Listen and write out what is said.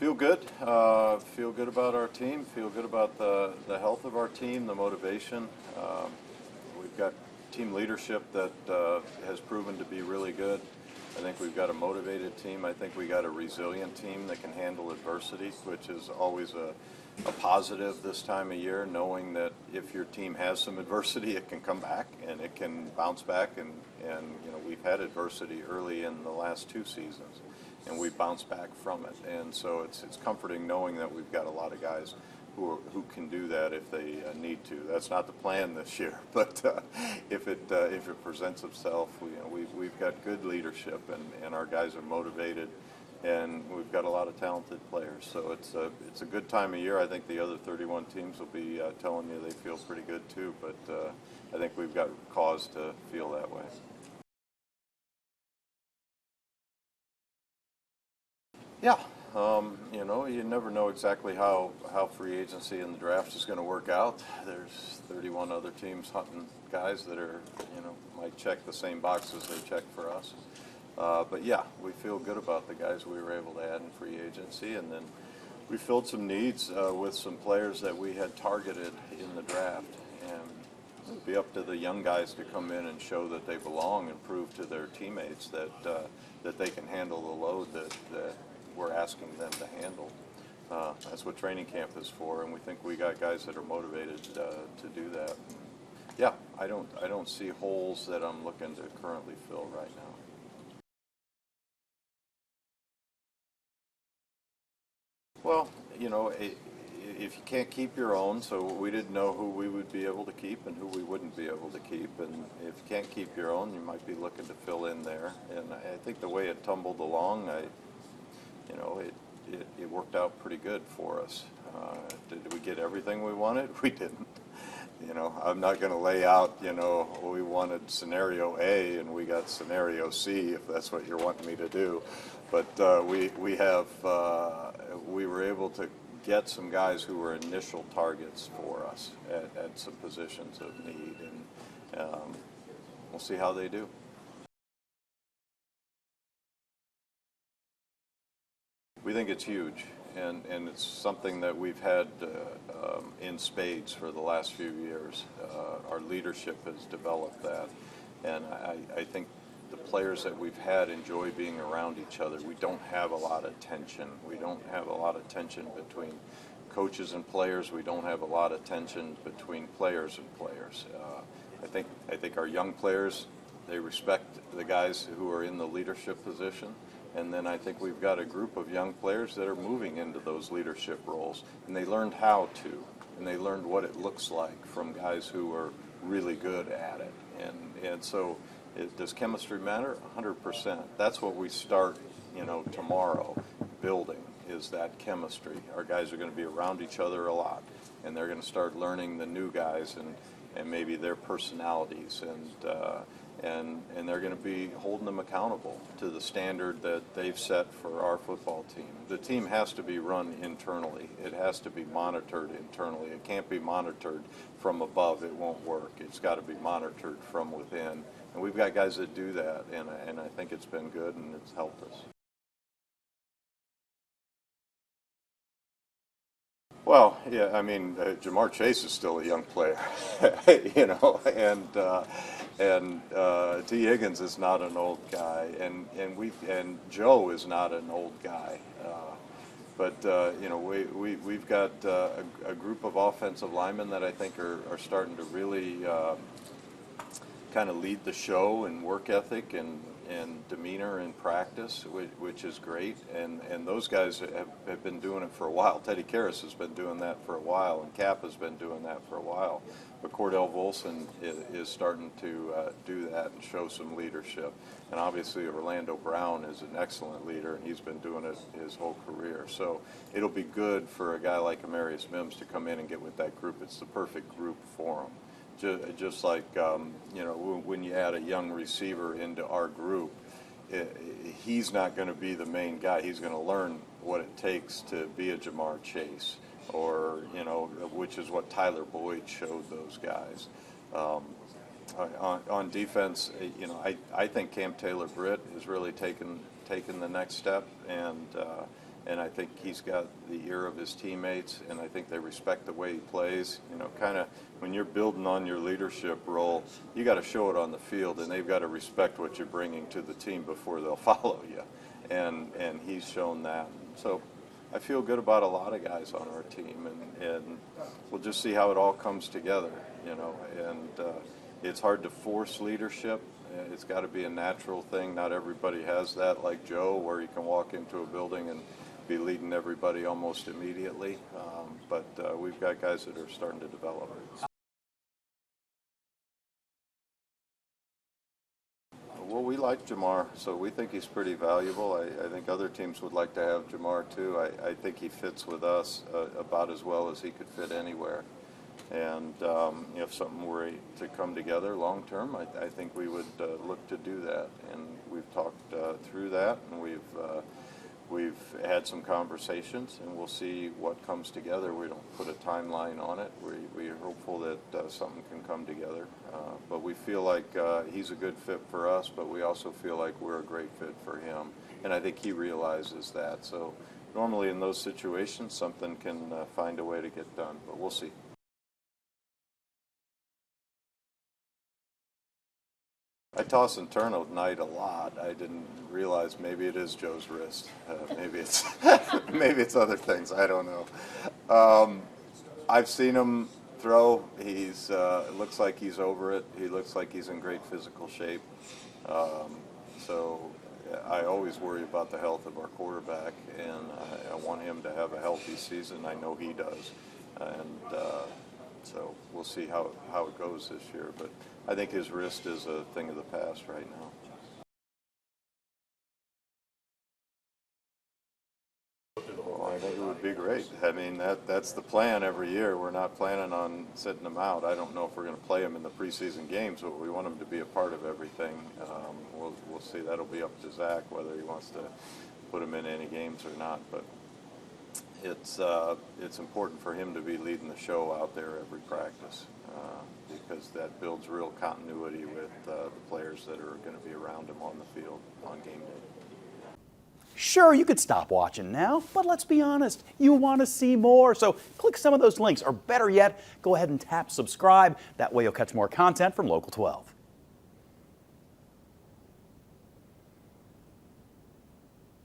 Feel good. Feel good about our team. Feel good about the health of our team, the motivation. We've got team leadership that has proven to be really good. I think we've got a motivated team. I think we got a resilient team that can handle adversity, which is always a positive this time of year, knowing that if your team has some adversity, it can come back and it can bounce back. And we've had adversity early in the last two seasons, and we bounced back from it. And so it's comforting knowing that we've got a lot of guys who can do that if they need to. That's not the plan this year, but if it presents itself, we've got good leadership, and our guys are motivated, and we've got a lot of talented players. So it's a good time of year. I think the other 31 teams will be telling you they feel pretty good too, but I think we've got cause to feel that way. Yeah, you never know exactly how free agency and the draft is going to work out. There's 31 other teams hunting guys that are, might check the same boxes they check for us. But yeah, we feel good about the guys we were able to add in free agency, and then we filled some needs with some players that we had targeted in the draft. And it'll be up to the young guys to come in and show that they belong and prove to their teammates that they can handle the load that we're asking them to handle. That's what training camp is for, and we think we got guys that are motivated to do that. Yeah, I don't see holes that I'm looking to currently fill right now. Well, if you can't keep your own, so we didn't know who we would be able to keep and who we wouldn't be able to keep, and if you can't keep your own, you might be looking to fill in there. And I think the way it tumbled along, it worked out pretty good for us. Did we get everything we wanted? We didn't. I'm not going to lay out, we wanted scenario A and we got scenario C, if that's what you're wanting me to do. But we were able to get some guys who were initial targets for us at some positions of need, and we'll see how they do. We think it's huge, and it's something that we've had in spades for the last few years. Our leadership has developed that, and I think the players that we've had enjoy being around each other. We don't have a lot of tension. We don't have a lot of tension between coaches and players. We don't have a lot of tension between players and players. I think our young players, they respect the guys who are in the leadership position. And then I think we've got a group of young players that are moving into those leadership roles, and they learned how to, and they learned what it looks like from guys who are really good at it. And so, does chemistry matter? 100%. That's what we start, tomorrow building, is that chemistry. Our guys are going to be around each other a lot, and they're going to start learning the new guys and maybe their personalities, and they're going to be holding them accountable to the standard that they've set for our football team. The team has to be run internally. It has to be monitored internally. It can't be monitored from above. It won't work. It's got to be monitored from within. And we've got guys that do that, and I think it's been good, and it's helped us. Well, yeah, Jamar Chase is still a young player, and T. Higgins is not an old guy, and Joe is not an old guy, but we've got a group of offensive linemen that I think are starting to really kind of lead the show in work ethic and demeanor in practice, which is great. And those guys have been doing it for a while. Teddy Karras has been doing that for a while, and Cap has been doing that for a while. But Cordell Volson is starting to do that and show some leadership. And obviously Orlando Brown is an excellent leader, and he's been doing it his whole career. So it'll be good for a guy like Amarius Mims to come in and get with that group. It's the perfect group for him. Just like, when you add a young receiver into our group, he's not going to be the main guy. He's going to learn what it takes to be a Jamar Chase, or, which is what Tyler Boyd showed those guys. On defense, I think Cam Taylor-Britt has really taken the next step, and And I think he's got the ear of his teammates, and I think they respect the way he plays. You know, kind of when you're building on your leadership role, you got to show it on the field, and they've got to respect what you're bringing to the team before they'll follow you. And he's shown that. So I feel good about a lot of guys on our team, and we'll just see how it all comes together, you know. And it's hard to force leadership. It's got to be a natural thing. Not everybody has that, like Joe, where you can walk into a building and be leading everybody almost immediately. But we've got guys that are starting to develop. Well, we like Jamar, so we think he's pretty valuable. I think other teams would like to have Jamar too. I think he fits with us about as well as he could fit anywhere. And if something were to come together long term, I think we would look to do that. And we've talked through that, and we've had some conversations, and we'll see what comes together. We don't put a timeline on it. We are hopeful that something can come together. But we feel like he's a good fit for us, but we also feel like we're a great fit for him. And I think he realizes that. So normally in those situations, something can find a way to get done, but we'll see. I toss and turn at night a lot. I didn't realize maybe it is Joe's wrist. Maybe it's maybe it's other things. I don't know. I've seen him throw. It looks like he's over it. He looks like he's in great physical shape. So I always worry about the health of our quarterback, and I want him to have a healthy season. I know he does, and so we'll see how it goes this year. But I think his wrist is a thing of the past right now. Well, I think it would be great. I mean, that's the plan every year. We're not planning on sitting them out. I don't know if we're going to play them in the preseason games, but we want them to be a part of everything. We'll see. That'll be up to Zach whether he wants to put them in any games or not. But it's important for him to be leading the show out there every practice because that builds real continuity with the players that are going to be around him on the field on game day. Sure, you could stop watching now, but let's be honest, you want to see more. So click some of those links, or better yet, go ahead and tap subscribe. That way you'll catch more content from Local 12.